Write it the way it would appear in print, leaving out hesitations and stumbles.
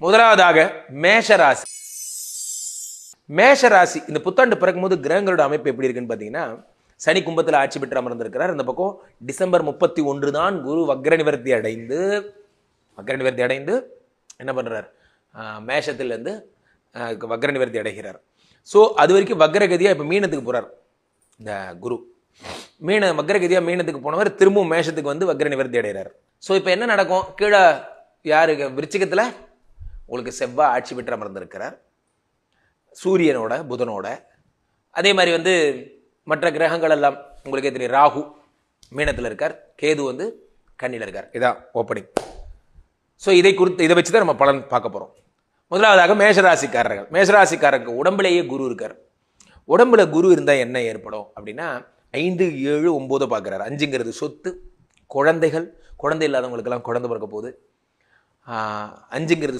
முதலாவதாக மேஷராசி. மேஷராசி இந்த புத்தாண்டு பிறக்கும்போது கிரகங்களோட அமைப்பு எப்படி இருக்குன்னு பார்த்தீங்கன்னா, சனி கும்பத்தில் ஆட்சி பெற்று அமர்ந்திருக்கிறார். இந்த பக்கம் டிசம்பர் 31 தான் குரு வக்ர நிவர்த்தி அடைந்து என்ன பண்ணுறார், மேஷத்திலேருந்து வக்ர நிவர்த்தி அடைகிறார். ஸோ அது வரைக்கும் வக்ரகதியாக இப்போ மீனத்துக்கு போகிறார் இந்த குரு. வக்ரகதியாக மீனத்துக்கு போனவர் திரும்பவும் மேஷத்துக்கு வந்து வக்ர நிவர்த்தி அடைகிறார். ஸோ இப்போ என்ன நடக்கும், கீழே யாருக்கு விருச்சிகத்தில் உங்களுக்கு செவ்வாய் ஆட்சி பெற்று அமர்ந்திருக்கிறார் சூரியனோட புதனோட. அதே மாதிரி வந்து மற்ற கிரகங்கள் எல்லாம் உங்களுக்கே தெரியும், ராகு மீனத்தில் இருக்கார், கேது வந்து கன்னியில் இருக்கார். இதான் ஓப்பனிங். ஸோ இதை வச்சு தான் நம்ம பலன் பார்க்க போகிறோம். முதலாவதாக மேஷராசிக்காரருக்கு உடம்புலேயே குரு இருக்கார். உடம்புல குரு இருந்தால் என்ன ஏற்படும் அப்படின்னா, 5, 7, 9 பார்க்குறாரு. 5ங்கிறது சொத்து, குழந்தைகள், குழந்தை இல்லாதவங்களுக்கெல்லாம் குழந்தை பிறக்க போகுது. 5ங்கிறது